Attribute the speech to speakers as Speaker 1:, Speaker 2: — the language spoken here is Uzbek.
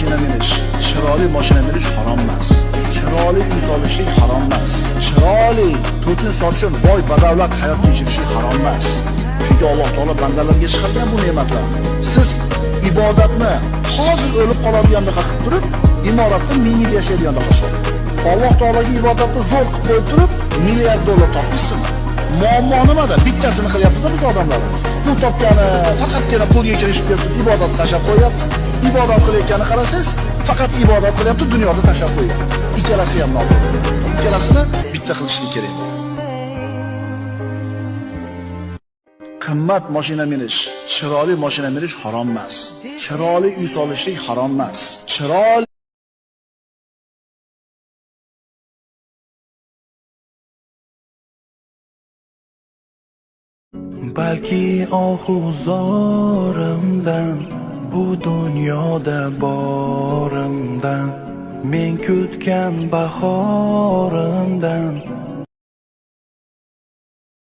Speaker 1: mashina minish, chiroyli mashina minish harom emas. Chiroyli uy solishlik harom emas. Chiroyli to'kin sochib boy badavlat hayot kechirishlik harom emas. Chunki Alloh taolo bandalarga chiqargan bu ne'matlarni. Siz ibodatni hozir o'lib qoladigandaqa qilib turib, imoratda 1000 yil yashaydigandaqa qilib. Alloh taologa ibodatni zo'r qilib qo'yib turib, milliard dollar topishsizmi? Muammo nimada? Bittasini qilyapti-da biz odamlarimiz. Pul topgani faqatgina pulga kirishib ketib, ibodat tashlab qo'yapti. Ibodat qilayotganini qarasangiz, faqat ibodat qilyapti, dunyoda tashlab qo'yapti. Ikkalasi ham noto'g'ri. Ikkalasini bitta qilishlik kerak. Qimmat mashina minish, chiroyli mashina minish harom emas. Chiroyli uy solishlik harom emas. Chiroyli
Speaker 2: balki ohuzorimdan, bu dunyoda borimdan, men kutgan bahorimdan